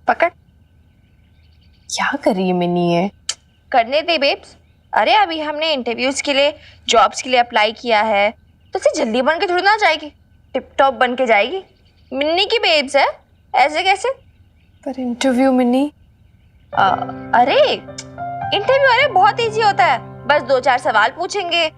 पकड़। क्या कर रही है मिनी ये? करने दे बेब्स। अरे अभी हमने इंटरव्यूज के लिए, जॉब्स के लिए अप्लाई किया है, तो इसे जल्दी बन के थोड़ी ना जाएगी, टिप टॉप बन के जाएगी। मिन्नी की बेब्स है, ऐसे कैसे? पर इंटरव्यू मिनी। अरे इंटरव्यू अरे बहुत इजी होता है, बस 2-4 सवाल पूछेंगे,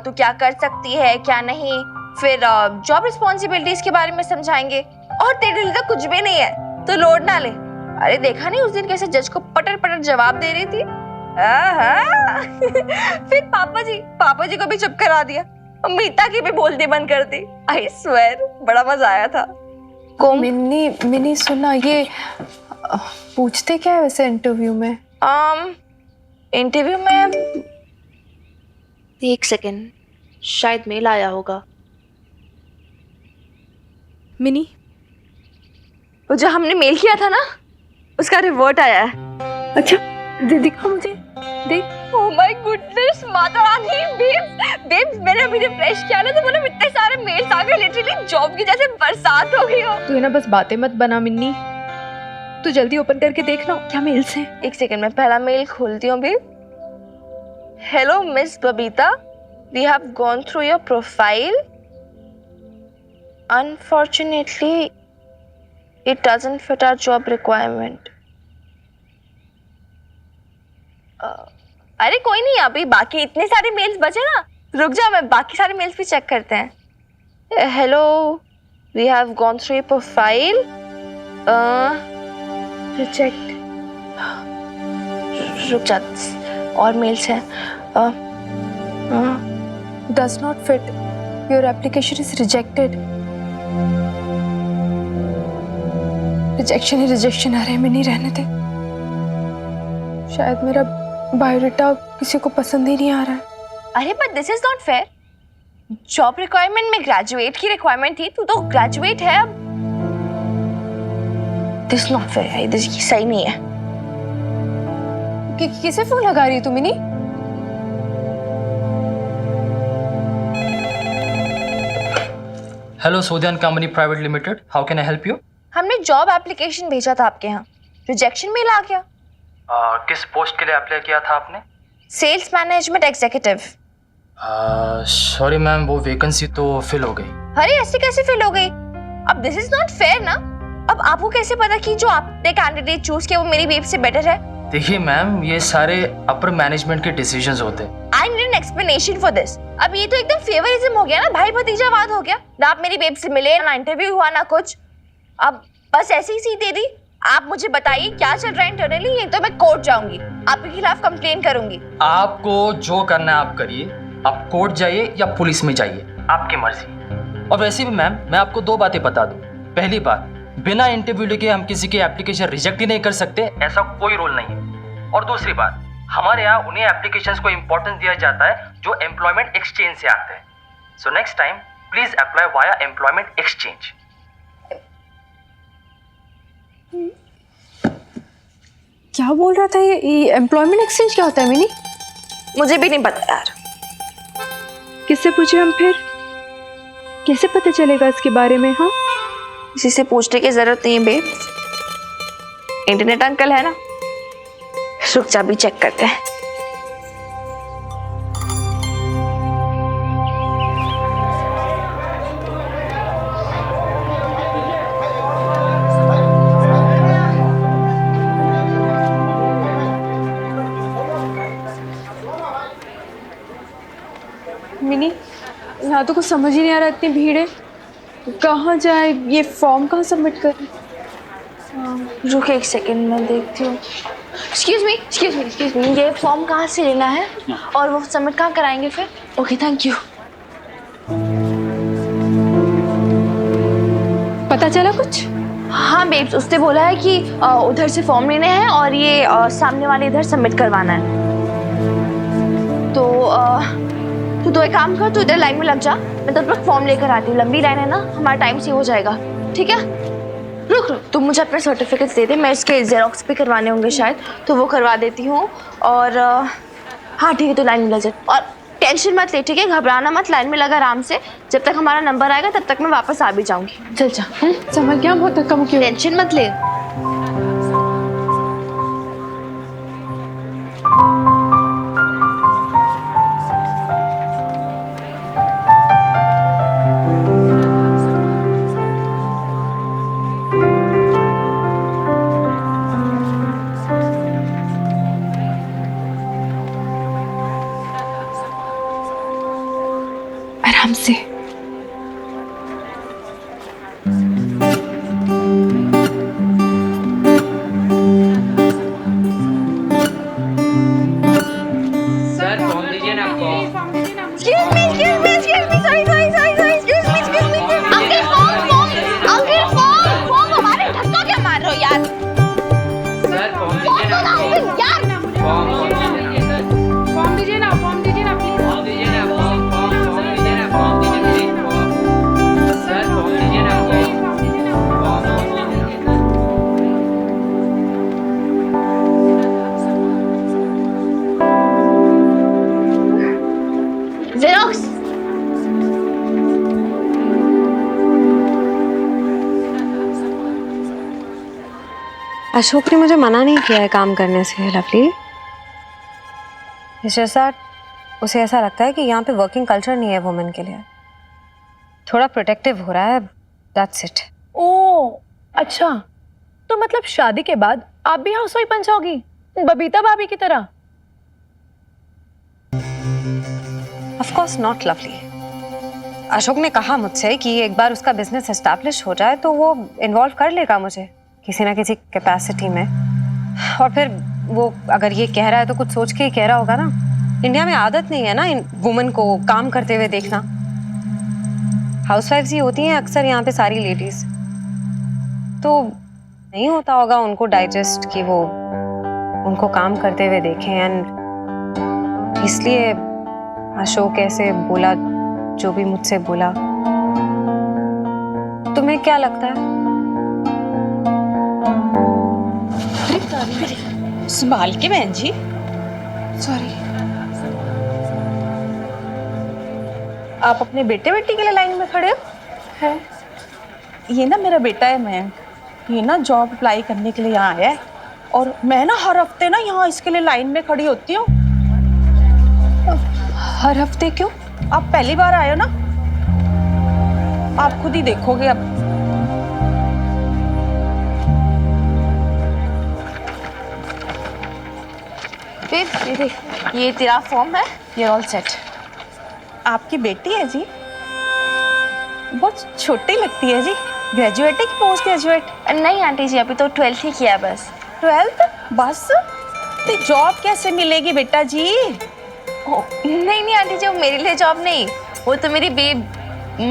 तू क्या कर सकती है क्या नहीं, फिर जॉब रिस्पॉन्सिबिलिटीज के बारे में समझाएंगे, और तेरे लिए तो कुछ भी नहीं है, तो लोड ना ले। अरे देखा नहीं उस दिन कैसे जज को पटर पटर जवाब दे रही थी। फिर पापा जी को भी चुप करा दिया, मीता की भी बोलती बंद कर दी। आई स्वेयर बड़ा मजा आया था। मिनी सुना, ये पूछते क्या है वैसे इंटरव्यू में? इंटरव्यू में एक सेकेंड, शायद मेल आया होगा। मिनी, वो जो हमने मेल किया था ना, उसका रिवर्ट आया है। अच्छा दिखा मुझे, देख। Oh my goodness Mata Rani. Babes मैंने अभी रिफ्रेश किया ना, तो बोला इतने सारे मेल्स आ गए, लिटरली जॉब की जैसे बरसात हो गई हो। तू है ना बस बातें मत बना मिन्नी, तू जल्दी ओपन करके देखना क्या मेल्स हैं। एक सेकंड में पहला मेल खोलती हूँ babe. Hello miss Babita, we have gone through your profile, unfortunately it doesn't fit our job requirement. अरे कोई नहीं, अभी बाकी इतने सारे मेल्स बचे ना, रुक जा, मैं बाकी सारे मेल्स भी चेक करते हैं। Hello, we have gone through your profile, reject. रुक जा, और मेल्स हैं। Does not fit. Your application is rejected. Rejection ही रिजेक्शन आ रहे हैं मिनी, रहने दे। शायद मेरा बायोडाटा किसी को पसंद ही नहीं आ रहा है। अरे but this is not fair. Job requirement में ग्रेजुएट की रिक्वायरमेंट थी, तू तो ग्रेजुएट है अब। दिस नॉट फेयर है, दिस सही नहीं है। किसे फोन लगा रही है तू मिनी? हेलो सोदियान company private limited, how can I help you? हमने जॉब एप्लीकेशन भेजा था आपके यहाँ, रिजेक्शन मेल आ गया। किस पोस्ट के लिए अप्लाई किया था आपने? Sales management executive. Sorry ma'am, वो वैकेंसी तो फिल हो गई। अरे ऐसे कैसे फिल हो गई? अब दिस इज नॉट फेयर ना। अब आपको कैसे पता कि जो आपने कैंडिडेट चूज किया वो मेरी बेब से बेटर है? देखिए मैम, ये सारे अपर मैनेजमेंट के डिसीजंस होते हैं। I need an explanation for this. अब ये तो एकदम फेवरिज्म हो गया ना, भाई भतीजावाद हो गया ना। आप मेरी बेब से मिले ना, इंटरव्यू हुआ ना कुछ, अब बस ऐसी ही सीट दे दी। आप मुझे बताइए क्या चल रहा है इंटरनली, ये तो मैं कोर्ट जाऊंगी, आपके खिलाफ कंप्लेन करूंगी। आपको जो करना है आप करिए, आप कोर्ट जाइए या पुलिस में जाइए, आपकी मर्जी। और वैसे भी मैम, मैं आपको 2 बातें बता दूं। पहली बात, बिना इंटरव्यू लेके हम किसी की एप्लीकेशन रिजेक्ट ही नहीं कर सकते, ऐसा कोई रूल नहीं है। और दूसरी बात, हमारे यहाँ उन्हीं एप्लीकेशंस को इंपॉर्टेंस दिया जाता है जो एम्प्लॉयमेंट एक्सचेंज से आते हैं। So next time please apply via employment exchange. क्या बोल रहा था ये एम्प्लॉयमेंट एक्सचेंज क्या होता है मिनी? मुझे भी नहीं पता यार। किससे पूछे हम फिर? कैसे पता चलेगा इसके बारे में? हाँ, किसी से पूछने की जरूरत नहीं है बेब, इंटरनेट अंकल है ना। रुक जा, भी चेक करते हैं। मिनी, यहाँ तो कुछ समझ ही नहीं आ रहा, इतनी भीड़ है, कहाँ जाए, ये फॉर्म कहाँ सबमिट करें? रुक एक सेकंड, मैं देखती हूँ। एक्सक्यूज मी, ये फॉर्म कहाँ से लेना है और वो सबमिट कहाँ कराएंगे फिर? Okay thank you. पता चला कुछ? हाँ बेब्स, उसने बोला है कि उधर से फॉर्म लेने हैं और ये सामने वाले इधर सबमिट करवाना है। तो एक काम कर, तू इधर लाइन में लग जा, मैं तब तक फॉर्म लेकर आती हूँ। लंबी लाइन है ना, हमारा टाइम सेव हो जाएगा, ठीक है? रुक, तुम मुझे अपने सर्टिफिकेट्स दे दे, मैं इसके जेरोक्स भी करवाने होंगे शायद, तो वो करवा देती हूँ। और हाँ ठीक है, तो लाइन में लग जा और टेंशन मत ले, ठीक है? घबराना मत, लाइन में लगा आराम से, जब तक हमारा नंबर आएगा तब तक मैं वापस आ भी जाऊँगी। चल जा। समझ गया, बहुत धक्का मुक्की। टेंशन मत ले। अशोक ने मुझे मना नहीं किया है काम करने से लवली। इस जैसा उसे ऐसा लगता है कि यहाँ पे वर्किंग कल्चर नहीं है वुमेन के लिए, थोड़ा प्रोटेक्टिव हो रहा है, दैट्स इट। ओह अच्छा, तो मतलब शादी के बाद आप भी हाउसवाइफ बन जाओगी बबीता भाभी की तरह? Of course not lovely. Ashok ने कहा मुझसे कि एक बार उसका बिजनेस एस्टैब्लिश हो जाए तो वो इन्वॉल्व कर लेगा मुझे किसी ना किसी कैपेसिटी में। और फिर वो अगर ये कह रहा है तो कुछ सोच के ही कह रहा होगा ना। इंडिया में आदत नहीं है ना इन वुमेन को काम करते हुए देखना। हाउसवाइफ्स ही होती हैं अक्सर यहाँ पे सारी लेडीज, तो नहीं होता होगा उनको डाइजेस्ट कि वो उनको काम करते हुए देखें। एंड इसलिए अशोक ऐसे बोला जो भी मुझसे बोला। तुम्हें क्या लगता है? संभाल के बहन जी। सॉरी। आप अपने बेटे बेटी के लिए लाइन में खड़े हो? है ये ना मेरा बेटा है मयंक, ये ना जॉब अप्लाई करने के लिए यहाँ आया है और मैं ना हर हफ्ते ना यहाँ इसके लिए लाइन में खड़ी होती हूँ। हर हफ्ते क्यों? आप पहली बार आए हो ना, आप खुद ही देखोगे अब। बेब ये देख, ये तेरा फॉर्म है, ये ऑल सेट। आपकी बेटी है जी? बहुत छोटी लगती है जी। ग्रेजुएट है कि पोस्ट ग्रेजुएट? नहीं आंटी जी, अभी तो 12th ही किया है बस। 12th बस? तो जॉब कैसे मिलेगी बेटा जी? नहीं नहीं आंटी जी, वो मेरे लिए जॉब नहीं, वो तो मेरी बेब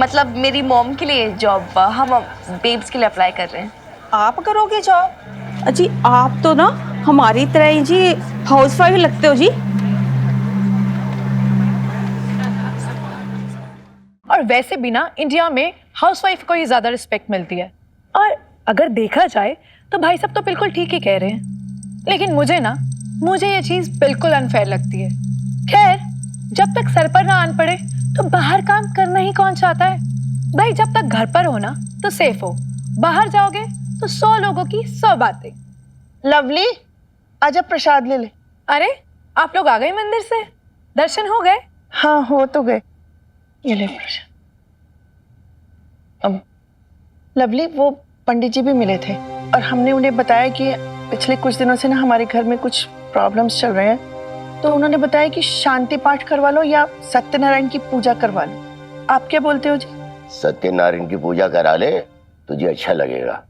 मतलब मेरी मॉम के लिए जॉब, हम बेब्स के लिए अप्लाई कर रहे हैं। आप करोगे जॉब? जी आप तो ना हमारी तरह ही जी हाउसवाइफ लगते हो जी। और वैसे भी ना इंडिया में हाउसवाइफ को ही ज्यादा रिस्पेक्ट मिलती है। और अगर देखा जाए तो भाई सब तो बिल्कुल ठीक ही कह रहे हैं, लेकिन मुझे ये चीज बिल्कुल अनफेयर लगती है। खैर, जब तक सर पर ना आन पड़े तो बाहर काम करना ही कौन चाहता है भाई। जब तक घर पर हो ना तो सेफ हो, बाहर जाओगे तो 100 लोगों की 100 बातें। लवली आजा प्रसाद ले ले। अरे आप लोग आ गए मंदिर से, दर्शन हो गए? हाँ हो तो गए, ये ले प्रसाद। अब लवली वो पंडित जी भी मिले थे और हमने उन्हें बताया कि पिछले कुछ दिनों से ना हमारे घर में कुछ प्रॉब्लम्स चल रहे हैं, तो उन्होंने बताया कि शांति पाठ करवा लो या सत्यनारायण की पूजा करवा लो। आप क्या बोलते हो जी? सत्यनारायण की पूजा करा ले, तुझे अच्छा लगेगा।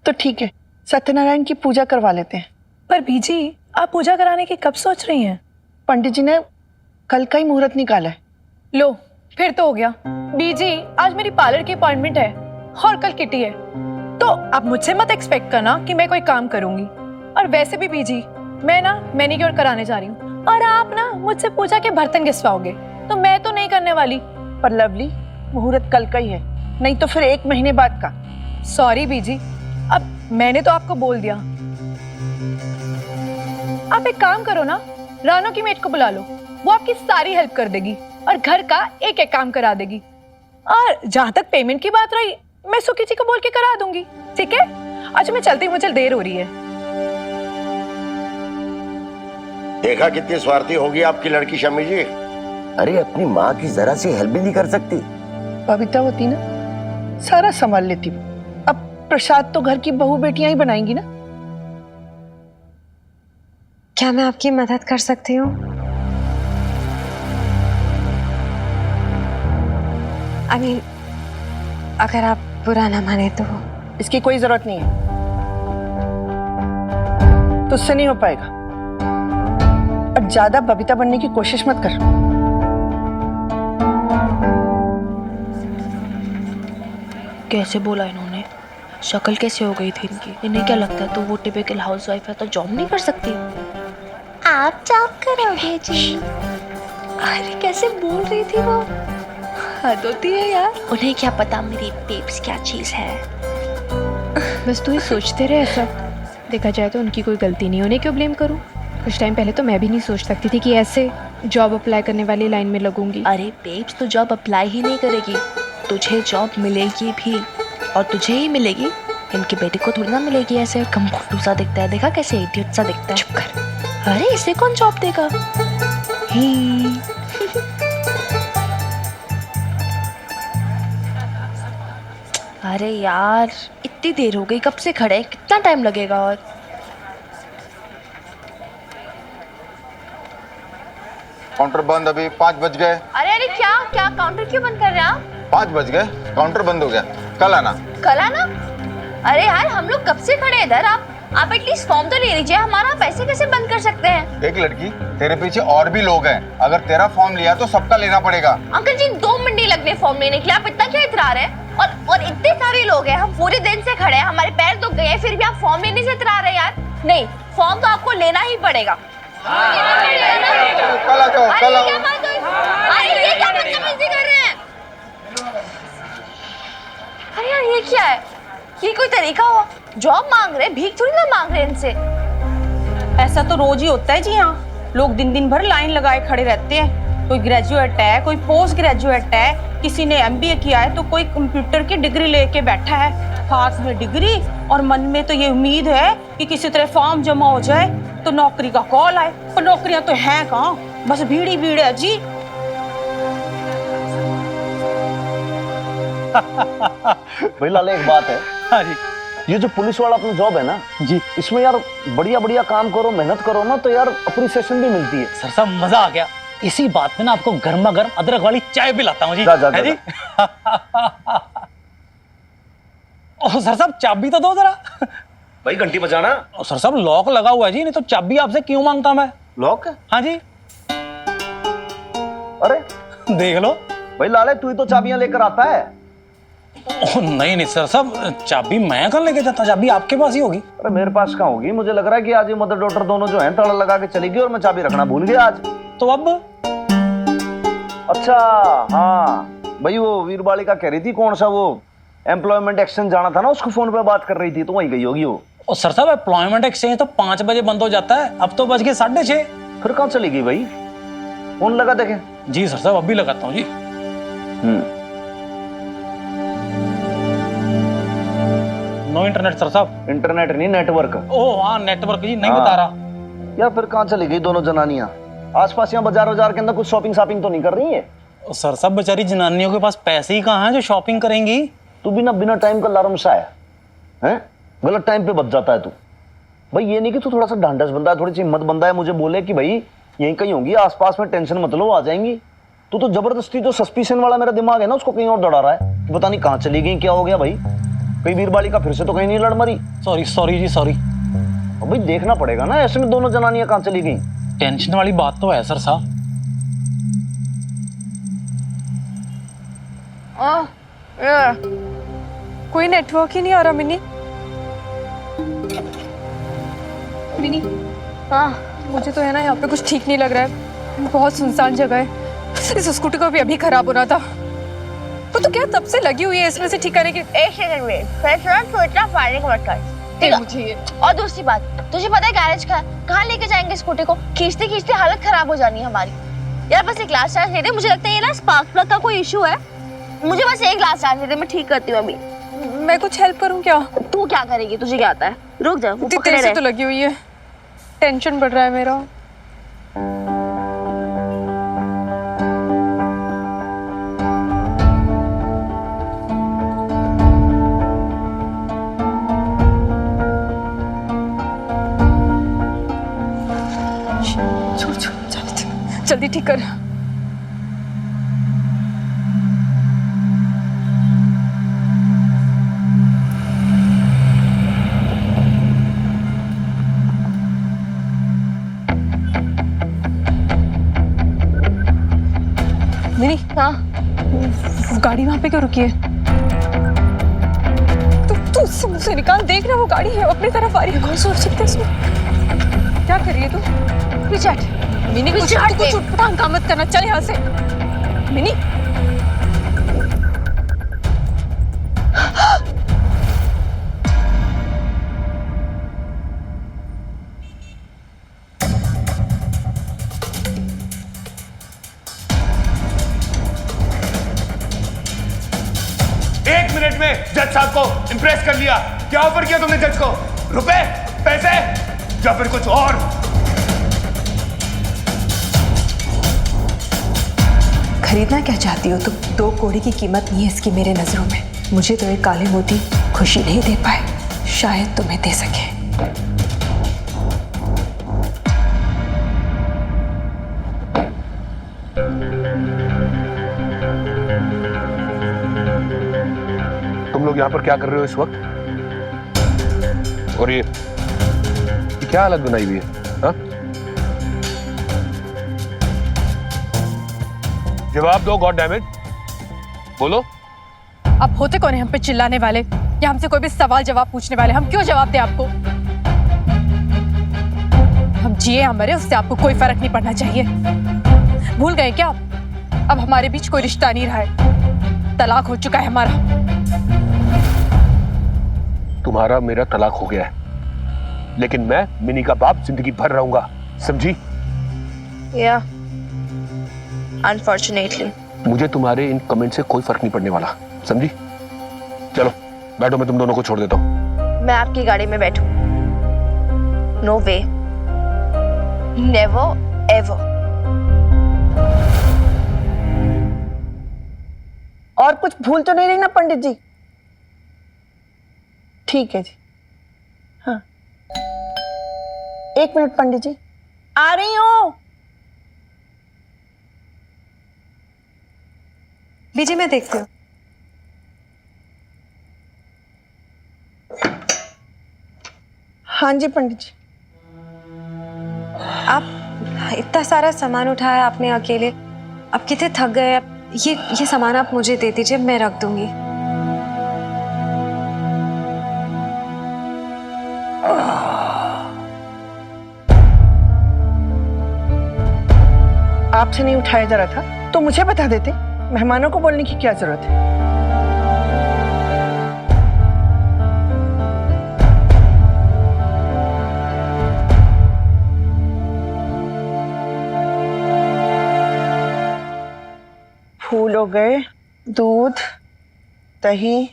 तो ठीक है, सत्यनारायण की पूजा करवा लेते हैं। पर बीजी आप पूजा कराने की कब सोच रही हैं? पंडित जी ने कल का ही मुहूर्त निकाला है। लो फिर तो हो गया। बीजी आज मेरी पार्लर की अपॉइंटमेंट है और कल किटी है, तो आप मुझसे मत एक्सपेक्ट करना कि मैं कोई काम करूंगी। और वैसे भी बीजी मैं ना मैनिक्योर कराने जा रही हूँ और आप ना मुझसे पूजा के बर्तन घिसवाओगे, तो मैं तो नहीं करने वाली। पर लवली मुहूर्त कल का ही है, नहीं तो फिर 1 महीने बाद का। सॉरी बीजी, अब मैंने तो आपको बोल दिया। आप एक काम करो ना, रानो की मेट को बुला लो, वो आपकी सारी हेल्प कर देगी और घर का एक एक काम करा देगी। और जहां तक पेमेंट की बात रही, मैं सुखी जी को बोल के करा दूंगी, ठीक है? अच्छा मैं चलती हूँ, मुझे देर हो रही है। देखा कितनी स्वार्थी होगी आपकी लड़की शम्मी जी। अरे अपनी माँ की जरा सी हेल्प भी नहीं कर सकती। बबीता होती ना सारा संभाल लेती। अब प्रसाद तो घर की बहू बेटियां ही बनाएंगी ना। क्या मैं आपकी मदद कर सकती हूँ? I mean, अगर आप बुरा ना माने तो। इसकी कोई जरूरत नहीं है, तुझसे नहीं हो पाएगा। और ज्यादा बबीता बनने की कोशिश मत कर। कैसे बोला इन्होंने, शक्ल कैसे हो गई थी इनकी। इन्हें क्या लगता है तो वो टिपिकल हाउसवाइफ है तो जॉब नहीं कर सकती। आप जॉब करोगे जी? अरे कैसे बोल रही थी वो, हद होती है यार। उन्हें क्या पता मेरी बेब्स क्या चीज है। बस तू ही सोचते रहे ऐसा। देखा जाए तो उनकी कोई गलती नहीं, उन्हें क्यों ब्लेम करूँ। कुछ टाइम पहले तो मैं भी नहीं सोच सकती थी कि ऐसे जॉब अप्लाई करने वाली लाइन में लगूंगी। अरे बेब्स तो जॉब अप्लाई ही नहीं करेगी, तुझे जॉब मिलेगी भी, और तुझे ही मिलेगी इनकी बेटी को थोड़ी ना मिलेगी ऐसे कमबख्तू सा दिखता है, देखा कैसे इडियट सा दिखता है। चुप कर। अरे इसे कौन जॉब देगा? ही अरे यार इतनी देर हो गई, कब से खड़े हैं, कितना टाइम लगेगा? और काउंटर बंद, अभी 5 बज गए। अरे अरे क्या क्या काउंटर क्यों बंद कर रहे हैं आप? 5 बज गए, काउंटर बंद हो गया, कल आना। कल आना? अरे यार हम लोग कब से खड़े हैं इधर, आप एटलीस्ट फॉर्म तो ले लीजिए हमारा, पैसे कैसे बंद कर सकते हैं? एक लड़की, तेरे पीछे और भी लोग हैं, अगर तेरा फॉर्म लिया तो सबका लेना पड़ेगा। अंकल जी 2 मिनट लग गए फॉर्म लेने के लिए, आप इतना क्या इतरा रहे हैं? और इतने सारे लोग हैं, हम पूरे दिन से खड़े हैं, हमारे पैर दुख गए हैं, फिर भी आप फॉर्म लेने से इतरा रहे हैं यार। नहीं, फॉर्म तो आपको लेना ही पड़ेगा। कल आ जाओ, कल आओ। अरे ये क्या बदतमीजी कर रहे हैं? अरे यार ये क्या है? ये कोई तरीका हुआ? जॉब मांग रहे, भीख थोड़ी ना मांग रहे इनसे। ऐसा तो रोज ही होता है जी। यहाँ लोग दिन दिन भर लाइन लगाए खड़े रहते हैं। कोई ग्रेजुएट है, कोई पोस्ट ग्रेजुएट है, किसी ने MBA किया है, तो कोई कंप्यूटर की डिग्री लेके बैठा है, हाथ में डिग्री, और मन में तो ये उम्मीद है कि किसी तरह फॉर्म जमा हो जाए तो नौकरी का कॉल आए। पर नौकरियां तो हैं कहाँ, बस भीड़ ही भीड़ है जी। भाई लाले एक बात है। हाँ जी। ये जो पुलिस वाला अपना जॉब है ना जी, इसमें यार बढ़िया बढ़िया काम करो, मेहनत करो ना, तो यार अप्रिसिएशन भी मिलती है। सर साहब मजा आ गया। इसी बात पे ना आपको गर्मा गर्म अदरक वाली चाय पिलाता हूँ जी। जा, जा, है जा, जी? ओह सर साहब चाबी तो दो जरा। भाई घंटी बजाना। सर साहब लॉक लगा हुआ है जी, नहीं तो चाबी आपसे क्यों मांगता मैं? लॉक? हाँ जी। अरे देख लो भाई लाले, तू ही तो चाबियां लेकर आता है। ओह नहीं नहीं सर साहब, चाबी मैं कहाँ लेके जाता, चाबी आपके पास ही होगी। अरे मेरे पास कहाँ होगी? मुझे लग रहा है कि आज ये मदर डॉटर दोनों जो हैं ताला लगा के चली गई और मैं चाबी रखना भूल गया आज। तो अब? अच्छा हाँ भाई, वो वीर बालिका कह रही थी कौन सा वो एम्प्लॉयमेंट एक्सचेंज जाना था ना, उसको फोन पे बात कर रही थी, तो वहीं गई होगी वो। और सर साहब एम्प्लॉयमेंट एक्सचेंज तो 5 बजे बंद हो जाता है, अब तो बज के 6:30। फिर कहाँ चली गई भाई? फोन लगा देखे। जी सर साहब अभी लगाता हूँ जी। नो इंटरनेट सर साहब। इंटरनेट नहीं, नेटवर्क। ओह हाँ नेटवर्क जी, नहीं बता रहा। यार फिर कहाँ चली गई दोनों जनानियां? आसपास यहाँ बाजार के अंदर कुछ शॉपिंग तो नहीं कर रही है? सर साहब बेचारी जनानियों के पास पैसे ही कहाँ हैं जो शॉपिंग करेंगी। तू भी ना बिना टाइम का लारम सा है, गलत टाइम पे बच जाता है तू। भाई ये नहीं कि तू थोड़ा सा ढांढस बंदा है, थोड़ी सी हिम्मत बंदा है, मुझे बोले कि भाई यहीं कहीं होंगी आसपास में, टेंशन मत लो, आ जाएंगी। तू तो जबरदस्ती जो सस्पिशन वाला मेरा दिमाग है ना, उसको कहीं और दौड़ा रहा है कि पता नहीं कहाँ चली गई, क्या हो गया भाई, कहीं वीरबाली का फिर से तो कहीं नहीं लड़ मरी। सॉरी जी सॉरी। भाई देखना पड़ेगा ना, ऐसे में दोनों जनानियां कहाँ चली गई? टेंशन वाली बात तो है सर साहब। कोई नेटवर्क ही नहीं आ रहा मिनी। मिनी हाँ मुझे तो है ना यहाँ पे कुछ ठीक नहीं लग रहा है, बहुत सुनसान जगह है। इस स्कूटी को भी अभी खराब होना था, वो तो क्या तब से लगी हुई है इसमें से ठीक करने की। एक सेकंड वेट, सोचना फाड़ने को मत कर, ठीक है? मुझे ये और दूसरी बात, तुझे पता है गैरेज कहाँ लेके जाएंगे स्कूटी को? खींचते खींचते हालत खराब हो जानी है हमारी। यार बस एक ग्लास चार्ज दे दे, मुझे लगता है ये ना स्पार्क प्लग का कोई इशू है। मुझे बस एक ग्लास चार्ज दे दे, मैं ठीक करती हूँ अभी। मैं कुछ हेल्प करूँ क्या? तू क्या करेगी, तुझे क्या आता है? रुक जा, वो पकड़े तेरे से रहे। तो लगी हुई है, टेंशन बढ़ रहा है मेरा। जल्दी ठीक कर। मिनी हाँ गाड़ी वहां पे क्यों रुकी है? तू उससे मुंह से निकाल, देख रहा वो गाड़ी है अपनी तरफ आ रही है। कौन सुरक्षित है इसमें? क्या कर रही है तू? पीछे हट। मिनी कुछ उठपटांग काम मत करना, चल यहाँ से। मिनी एक मिनट में जज साहब को इम्प्रेस कर लिया। क्या ऑफर किया तुमने जज को? रुपए, पैसे या फिर कुछ और? खरीदना क्या चाहती हो तुम? 2 कौड़ी की कीमत नहीं है इसकी मेरे नजरों में। मुझे तो एक काले मोती खुशी नहीं दे पाए, शायद तुम्हें दे सके। तुम लोग यहाँ पर क्या कर रहे हो इस वक्त? और ये क्या हालत बनाई हुई है? हाँ? जवाब दो, गॉड डैम इट। बोलो। आप होते कौन है हम पे चिल्लाने वाले या हमसे कोई भी सवाल जवाब पूछने वाले? हम क्यों जवाब दें आपको? हम जिए या मरे उससे आपको कोई फर्क नहीं पड़ना चाहिए। भूल गए क्या आप? अब हमारे बीच कोई रिश्ता नहीं रहा है, तलाक हो चुका है हमारा। तुम्हारा मेरा तलाक हो गया है, लेकिन मैं मिनी का बाप जिंदगी भर रहूंगा, समझी? या अनफॉर्चुनेटली मुझे तुम्हारे इन कमेंट से कोई फर्क नहीं पड़ने वाला, समझी? चलो बैठो, मैं तुम दोनों को छोड़ देता हूँ। मैं आपकी गाड़ी में बैठूं? नो वे, नेवर एवर। और कुछ भूल तो नहीं रही ना पंडित जी? ठीक है जी। हाँ, 1 मिनट पंडित जी, आ रही हूँ। बीजी मैं देखती हूँ। हाँ जी पंडित जी। आप इतना सारा सामान उठाया आपने अकेले, आप कितने थक गए। आप ये सामान आप मुझे दे दीजिए, मैं रख दूंगी। आपसे नहीं उठाया जा रहा था तो मुझे बता देते, मेहमानों को बोलने की क्या जरूरत है? फूल हो गए, दूध, दही,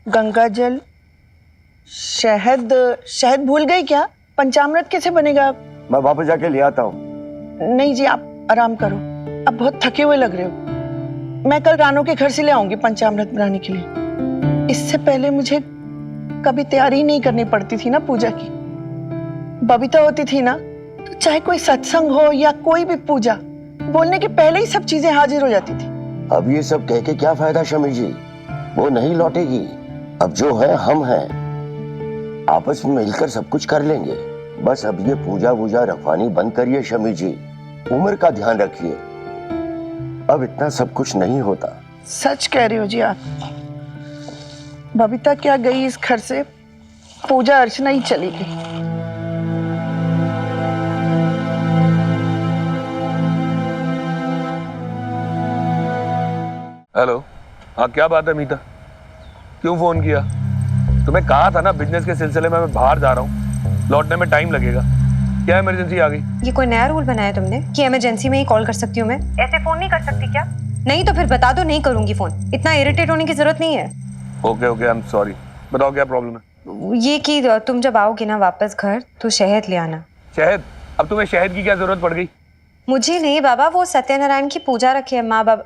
गंगा जल, शहद। शहद भूल गई क्या? पंचामृत कैसे बनेगा? मैं वापस जाके ले आता हूँ। नहीं जी, आप आराम करो, अब बहुत थके हुए लग रहे हो। मैं कल रानू के घर से ले आऊंगी पंचामृत बनाने के लिए। इससे पहले मुझे कभी तैयारी नहीं करनी पड़ती थी ना पूजा की। बबीता होती थी ना, तो चाहे कोई सत्संग हो या कोई भी पूजा, बोलने के पहले ही सब चीजें हाजिर हो जाती थी। अब ये सब कह के क्या फायदा शमी जी? वो नहीं लौटेगी। अब जो है हम हैं, आपस में मिलकर सब कुछ कर लेंगे। बस अब ये पूजा वूजा रखवानी बंद करिए शमी जी, उम्र का ध्यान रखिए। अब इतना सब कुछ नहीं होता। सच कह रही हो जी आप। बबीता क्या गई इस घर से, पूजा अर्चना ही चली गई। हेलो, हाँ क्या बात है मीता? क्यों फोन किया? तुम्हें कहा था ना बिजनेस के सिलसिले में मैं बाहर जा रहा हूँ, लौटने में टाइम लगेगा। क्या इमरजेंसी आ गई? ये कोई नया रूल बनाया तुमने कि इमरजेंसी में ही कॉल कर सकती हूँ मैं? ऐसे फोन नहीं कर सकती क्या? नहीं तो फिर बता दो, नहीं करूंगी फोन। इतना इरिटेट होने की जरूरत नहीं है। Okay okay, I am sorry. बताओ क्या प्रॉब्लम है? ये कि तुम जब आओगे ना वापस घर तो शहद ले आना। शहद? अब तुम्हें शहद की क्या जरूरत पड़ गई? मुझे नहीं बाबा, वो सत्यनारायण की पूजा रखी है माँ बाबा,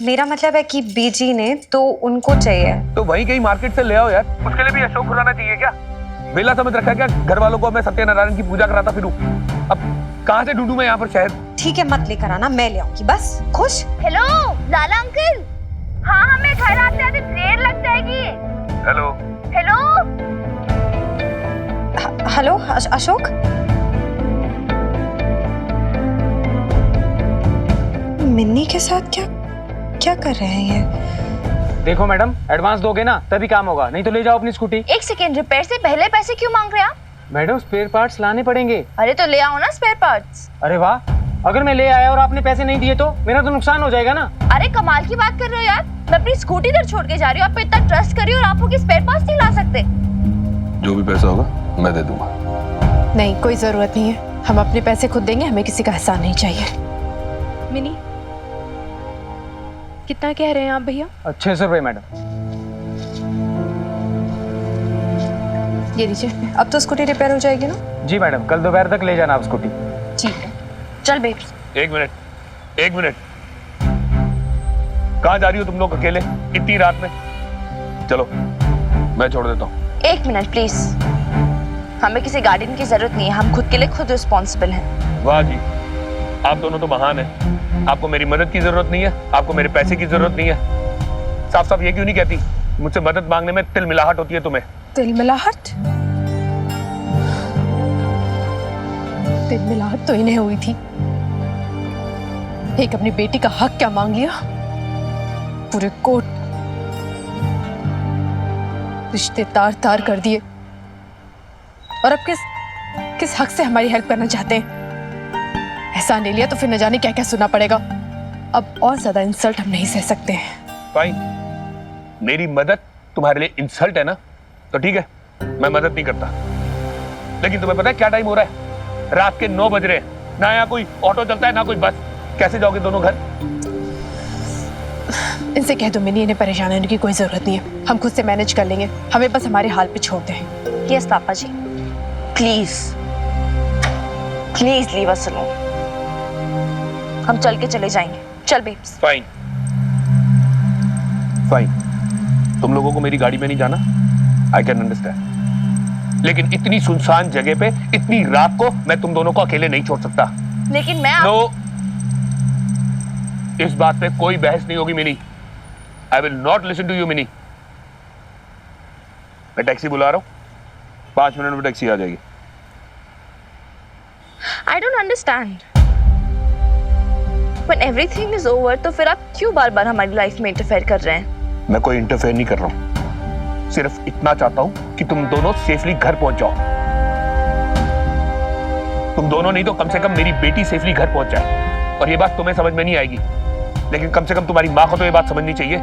मेरा मतलब है कि बीजी ने, तो उनको चाहिए। तो वहीं कहीं मार्केट से ले आओ यार। उसके लिए भी अशोक खुराना चाहिए क्या? बेला समझ रखा है क्या घर वालों को? मैं सत्यनारायण की पूजा कराता फिरूं। अब कहाँ से ढूंढूं मैं यहाँ पर शहद? ठीक है, मत लेकर आना, मैं ले आऊंगी बस। खुश? Hello Lala uncle. हाँ हमें घर आते आते देर लग जाएगी। Hello hello hello Ashok. Minni के साथ क्या कर रहे हैं ये? देखो मैडम, एडवांस दोगे ना तभी काम होगा, नहीं तो ले जाओ अपनी स्कूटी। 1 सेकेंड, रिपेयर से पहले पैसे क्यों मांग रहे हैं आप? मैडम स्पेयर पार्ट्स लाने पड़ेंगे। अरे तो ले आओ ना स्पेयर पार्ट्स। अरे वाह, अगर मैं ले आया और आपने पैसे नहीं दिए तो मेरा तो नुकसान हो जाएगा ना। अरे कमाल की बात कर रहे हो यार, मैं अपनी स्कूटी इधर छोड़ के जा रही हूँ, आप पे इतना ट्रस्ट करी और आप वो स्पेयर पार्ट्स नहीं ला सकते? जो भी पैसा होगा मैं दे दूंगा। नहीं, कोई जरूरत नहीं है, हम अपने पैसे खुद देंगे, हमें किसी का एहसान नहीं चाहिए। मिनी, कितना कह रहे हैं आप भैया? 600 रुपये मैडम। ये लीजिए। अब तो स्कूटी रिपेयर हो जाएगी ना? जी मैडम, कल दोपहर तक ले जाना आप स्कूटी। ठीक है। चल बेब्स। एक मिनट कहाँ जा रही हो तुम लोग अकेले इतनी रात में? चलो मैं छोड़ देता हूँ। 1 मिनट प्लीज, हमें किसी गार्डियन की जरूरत नहीं है, हम खुद के लिए खुद रिस्पॉन्सिबल हैं। वाह जी, आप दोनों तो महान हैं। आपको मेरी मदद की जरूरत नहीं है, आपको मेरे पैसे की जरूरत नहीं है। साफ साफ ये क्यों नहीं कहती? मुझसे मदद मांगने में तिलमिलाहट होती है तुम्हें। तिलमिलाहट? तिलमिलाहट तो इन्हें हुई थी। एक अपनी बेटी का हक क्या मांग लिया, पूरे कोर्ट रिश्ते तार तार कर दिए, और अब किस हक से हमारी हेल्प करना चाहते हैं? एहसान ले लिया तो फिर न जाने क्या क्या सुनना पड़ेगा। अब और ज्यादा इंसल्ट हम नहीं सह सकते हैं। फाइन, मेरी मदद तुम्हारे लिए इंसल्ट है ना, तो ठीक है, मैं मदद नहीं करता। लेकिन तुम्हें पता है क्या टाइम हो रहा है? रात के 9 बज रहे हैं, ना यहाँ कोई ऑटो चलता है ना कोई बस। कैसे जाओगे दोनों घर? इनसे कह दो मिनी, इन्हें परेशान होने की कोई जरूरत नहीं है, हम खुद से मैनेज कर लेंगे, हमें बस हमारे हाल पे छोड़ दें। Yes papa ji, please please leave us alone. हम चल के चले जाएंगे। चल बेब्स। फाइन, तुम लोगों को मेरी गाड़ी में नहीं जाना, आई कैन अंडरस्टैंड, लेकिन इतनी सुनसान जगह पे इतनी रात को मैं तुम दोनों को अकेले नहीं छोड़ सकता। लेकिन मैं नो, इस बात पे कोई बहस नहीं होगी Mini. I will not listen to you Mini. मैं टैक्सी बुला रहा हूं, 5 मिनट में टैक्सी आ जाएगी। I don't understand, when everything is over तो फिर आप क्यों बार बार हमारी लाइफ में इंटरफेयर कर रहे हैं? मैं कोई इंटरफेयर नहीं कर रहा हूं, सिर्फ इतना चाहता हूं कि तुम दोनों सेफली घर पहुंच जाओ। तुम दोनों नहीं तो कम से कम मेरी बेटी सेफली घर पहुंच जाए। और ये बात तुम्हें समझ में नहीं आएगी, लेकिन कम से कम तुम्हारी माँ को तो ये बात समझनी चाहिए